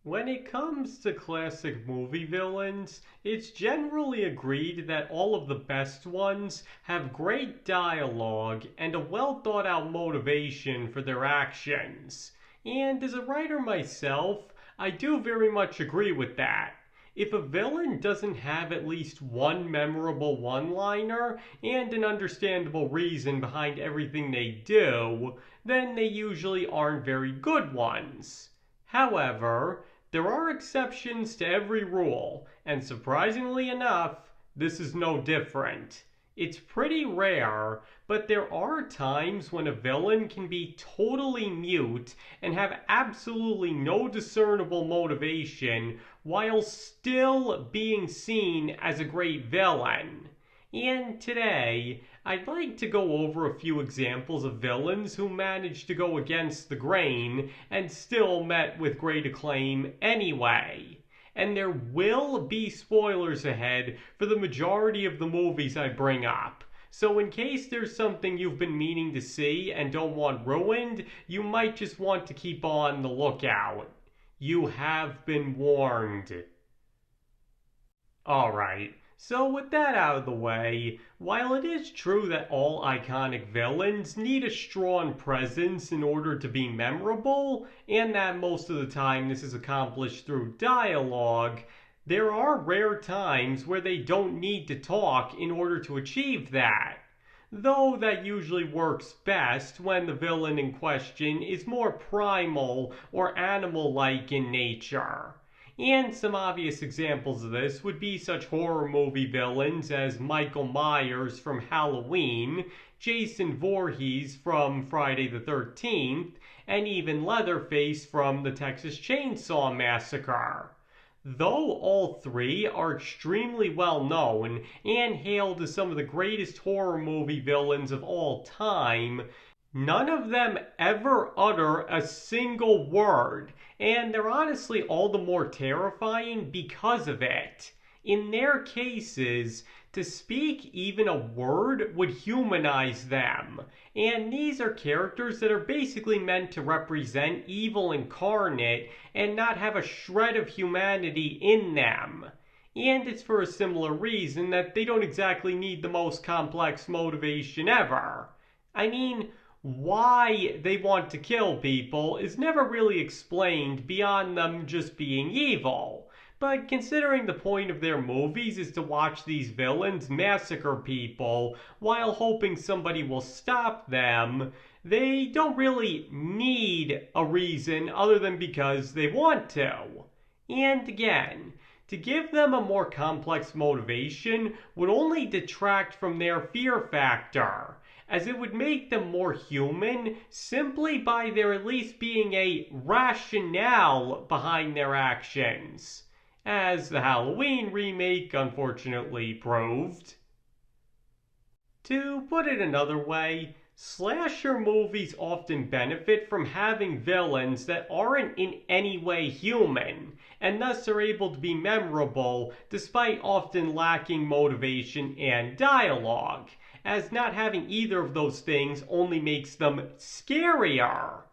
When it comes to classic movie villains, it's generally agreed that all of the best ones have great dialogue and a well thought out motivation for their actions. And as a writer myself, I do very much agree with that. If a villain doesn't have at least one memorable one liner and an understandable reason behind everything they do, then they usually aren't very good ones. However, there are exceptions to every rule, and surprisingly enough, this is no different. It's pretty rare, but there are times when a villain can be totally mute and have absolutely no discernible motivation while still being seen as a great villain. And today, I'd like to go over a few examples of villains who managed to go against the grain and still met with great acclaim anyway. And there will be spoilers ahead for the majority of the movies I bring up. So in case there's something you've been meaning to see and don't want ruined, you might just want to keep on the lookout. You have been warned. Alright, so with that out of the way, while it is true that all iconic villains need a strong presence in order to be memorable, and that most of the time this is accomplished through dialogue, there are rare times where they don't need to talk in order to achieve that. Though that usually works best when the villain in question is more primal or animal-like in nature. And some obvious examples of this would be such horror movie villains as Michael Myers from Halloween, Jason Voorhees from Friday the 13th, and even Leatherface from the Texas Chainsaw Massacre. Though all three are extremely well known and hailed as some of the greatest horror movie villains of all time, none of them ever utter a single word, and they're honestly all the more terrifying because of it. In their cases, to speak even a word would humanize them, and these are characters that are basically meant to represent evil incarnate and not have a shred of humanity in them. And it's for a similar reason that they don't exactly need the most complex motivation ever. I mean, why they want to kill people is never really explained beyond them just being evil. But considering the point of their movies is to watch these villains massacre people while hoping somebody will stop them, they don't really need a reason other than because they want to. And again, to give them a more complex motivation would only detract from their fear factor, as it would make them more human simply by there at least being a rationale behind their actions, as the Halloween remake unfortunately proved. To put it another way, slasher movies often benefit from having villains that aren't in any way human, and thus are able to be memorable despite often lacking motivation and dialogue, as not having either of those things only makes them scarier.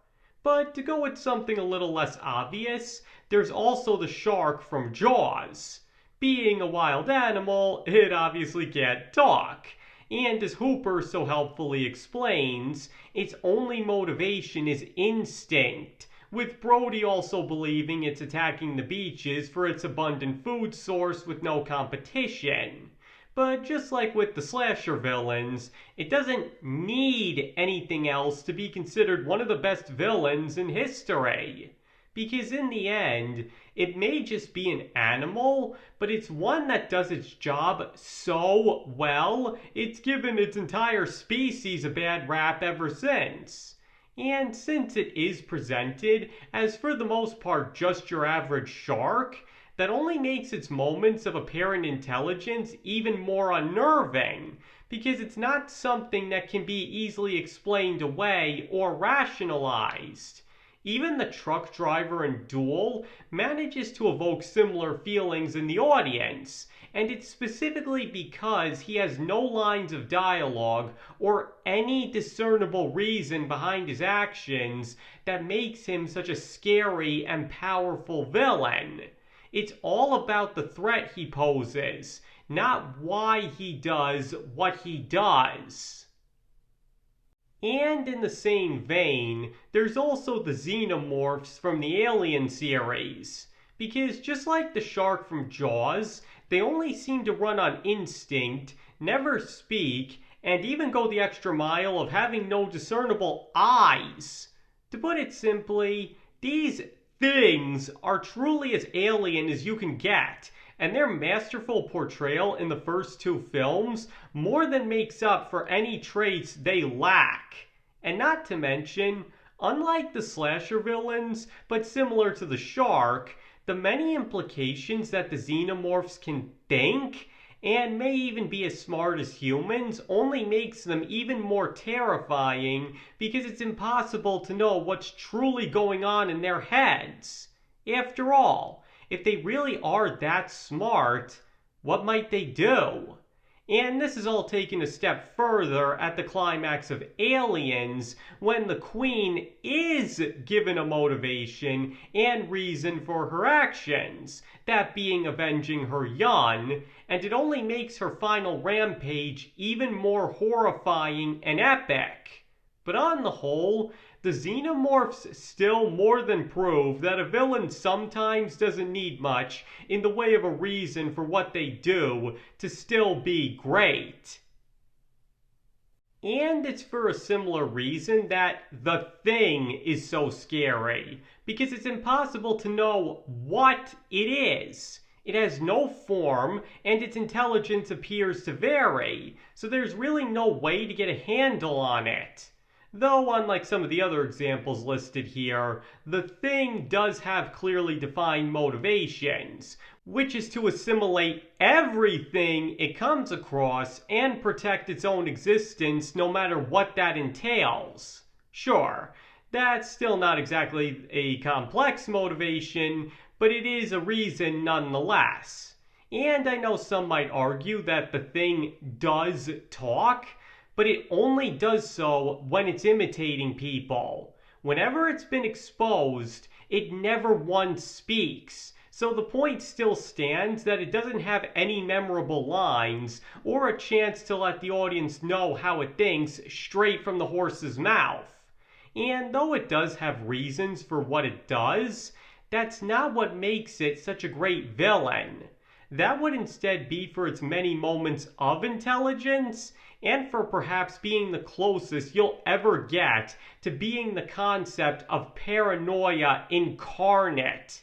But to go with something a little less obvious, there's also the shark from Jaws. Being a wild animal, it obviously can't talk. And as Hooper so helpfully explains, its only motivation is instinct, with Brody also believing it's attacking the beaches for its abundant food source with no competition. But just like with the slasher villains, it doesn't need anything else to be considered one of the best villains in history. Because in the end, it may just be an animal, but it's one that does its job so well, it's given its entire species a bad rap ever since. And since it is presented as for the most part just your average shark, that only makes its moments of apparent intelligence even more unnerving, because it's not something that can be easily explained away or rationalized. Even the truck driver in Duel manages to evoke similar feelings in the audience, and it's specifically because he has no lines of dialogue or any discernible reason behind his actions that makes him such a scary and powerful villain. It's all about the threat he poses, not why he does what he does. And in the same vein, there's also the xenomorphs from the Alien series. Because just like the shark from Jaws, they only seem to run on instinct, never speak, and even go the extra mile of having no discernible eyes. To put it simply, these things are truly as alien as you can get, and their masterful portrayal in the first two films more than makes up for any traits they lack. And not to mention, unlike the slasher villains, but similar to the shark, the many implications that the xenomorphs can think and may even be as smart as humans only makes them even more terrifying because it's impossible to know what's truly going on in their heads. After all, if they really are that smart, what might they do? And this is all taken a step further at the climax of Aliens when the Queen is given a motivation and reason for her actions, that being avenging her young, and it only makes her final rampage even more horrifying and epic. But on the whole, the xenomorphs still more than prove that a villain sometimes doesn't need much in the way of a reason for what they do to still be great. And it's for a similar reason that The Thing is so scary, because it's impossible to know what it is. It has no form, and its intelligence appears to vary, so there's really no way to get a handle on it. Though, unlike some of the other examples listed here, the Thing does have clearly defined motivations, which is to assimilate everything it comes across and protect its own existence no matter what that entails. Sure, that's still not exactly a complex motivation, but it is a reason nonetheless. And I know some might argue that the Thing does talk, but it only does so when it's imitating people. Whenever it's been exposed, it never once speaks. So the point still stands that it doesn't have any memorable lines or a chance to let the audience know how it thinks straight from the horse's mouth. And though it does have reasons for what it does, that's not what makes it such a great villain. That would instead be for its many moments of intelligence and for perhaps being the closest you'll ever get to being the concept of paranoia incarnate.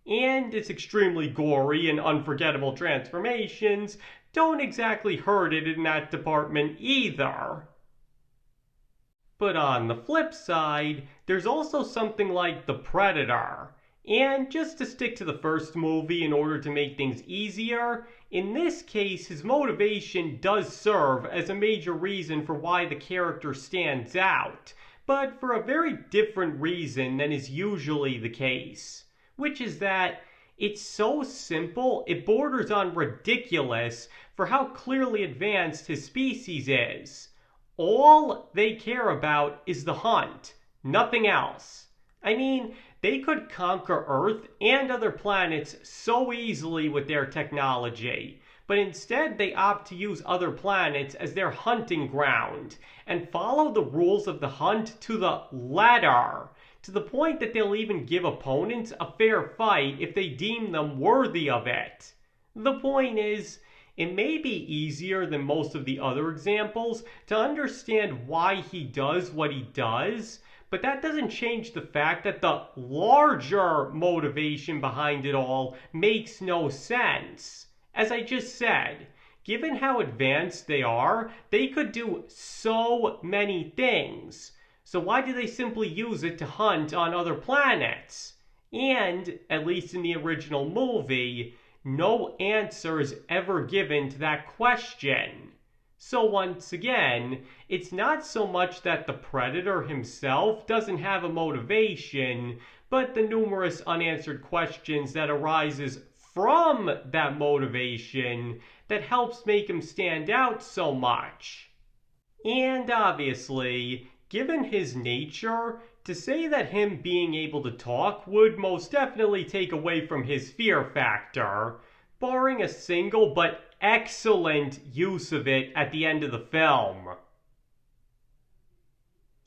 And its extremely gory and unforgettable transformations don't exactly hurt it in that department either. But on the flip side, there's also something like The Predator. And just to stick to the first movie in order to make things easier, in this case his motivation does serve as a major reason for why the character stands out, but for a very different reason than is usually the case, which is that it's so simple it borders on ridiculous for how clearly advanced his species is. All they care about is the hunt, nothing else. I mean, they could conquer Earth and other planets so easily with their technology, but instead they opt to use other planets as their hunting ground and follow the rules of the hunt to the letter, to the point that they'll even give opponents a fair fight if they deem them worthy of it. The point is, it may be easier than most of the other examples to understand why he does what he does, but that doesn't change the fact that the larger motivation behind it all makes no sense. As I just said, given how advanced they are, they could do so many things. So why do they simply use it to hunt on other planets? And, at least in the original movie, no answer is ever given to that question. So once again, it's not so much that the Predator himself doesn't have a motivation, but the numerous unanswered questions that arises from that motivation that helps make him stand out so much. And obviously, given his nature, to say that him being able to talk would most definitely take away from his fear factor, barring a single but excellent use of it at the end of the film.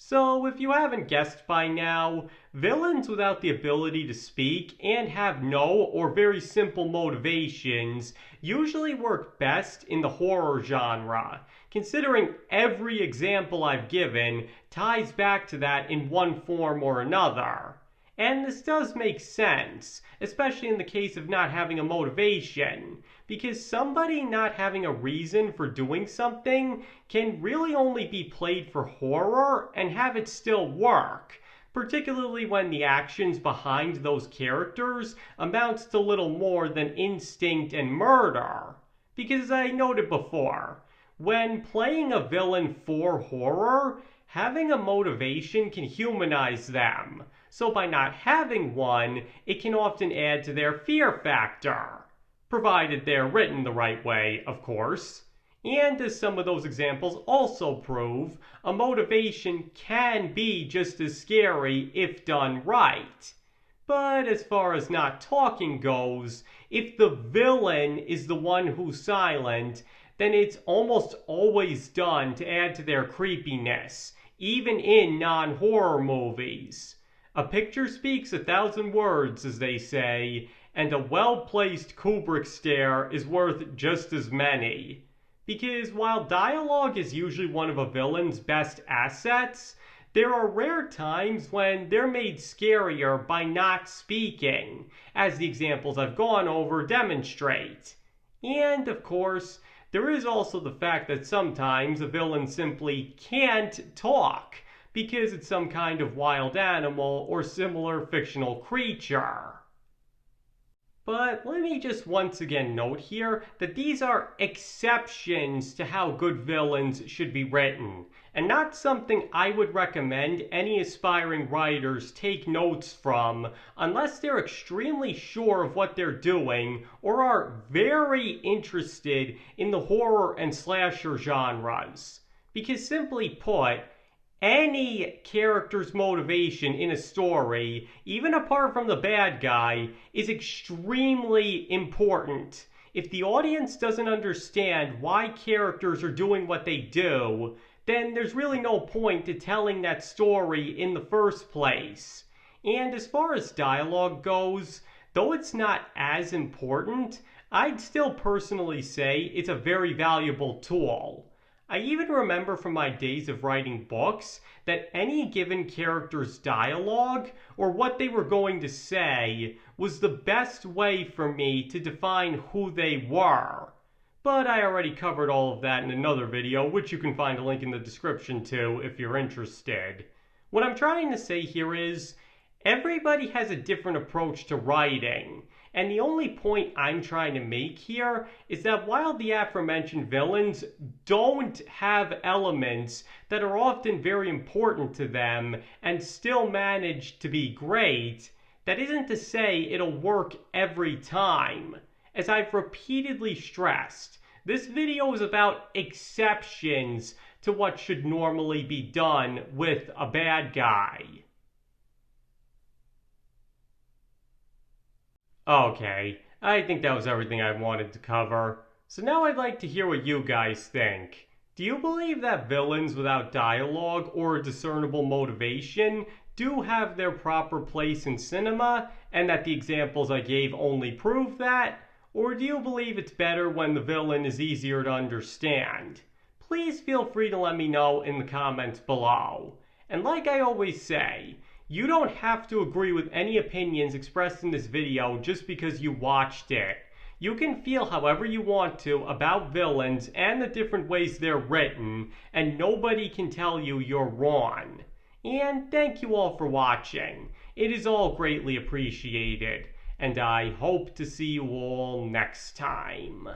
So, if you haven't guessed by now, villains without the ability to speak and have no or very simple motivations usually work best in the horror genre, considering every example I've given ties back to that in one form or another. And this does make sense, especially in the case of not having a motivation, because somebody not having a reason for doing something can really only be played for horror and have it still work, particularly when the actions behind those characters amounts to little more than instinct and murder. Because as I noted before, when playing a villain for horror, having a motivation can humanize them. So by not having one, it can often add to their fear factor. Provided they're written the right way, of course. And as some of those examples also prove, a motivation can be just as scary if done right. But as far as not talking goes, if the villain is the one who's silent, then it's almost always done to add to their creepiness, even in non-horror movies. A picture speaks 1,000 words, as they say, and a well-placed Kubrick stare is worth just as many. Because while dialogue is usually one of a villain's best assets, there are rare times when they're made scarier by not speaking, as the examples I've gone over demonstrate. And, of course, there is also the fact that sometimes a villain simply can't talk, because it's some kind of wild animal or similar fictional creature. But let me just once again note here that these are exceptions to how good villains should be written, and not something I would recommend any aspiring writers take notes from unless they're extremely sure of what they're doing or are very interested in the horror and slasher genres. Because simply put, any character's motivation in a story, even apart from the bad guy, is extremely important. If the audience doesn't understand why characters are doing what they do, then there's really no point to telling that story in the first place. And as far as dialogue goes, though it's not as important, I'd still personally say it's a very valuable tool. I even remember from my days of writing books that any given character's dialogue, or what they were going to say, was the best way for me to define who they were. But I already covered all of that in another video, which you can find a link in the description to if you're interested. What I'm trying to say here is, everybody has a different approach to writing. And the only point I'm trying to make here is that while the aforementioned villains don't have elements that are often very important to them and still manage to be great, that isn't to say it'll work every time. As I've repeatedly stressed, this video is about exceptions to what should normally be done with a bad guy. Okay, I think that was everything I wanted to cover. So now I'd like to hear what you guys think. Do you believe that villains without dialogue or discernible motivation do have their proper place in cinema, and that the examples I gave only prove that? Or do you believe it's better when the villain is easier to understand? Please feel free to let me know in the comments below. And like I always say, you don't have to agree with any opinions expressed in this video just because you watched it. You can feel however you want to about villains and the different ways they're written, and nobody can tell you you're wrong. And thank you all for watching. It is all greatly appreciated, and I hope to see you all next time.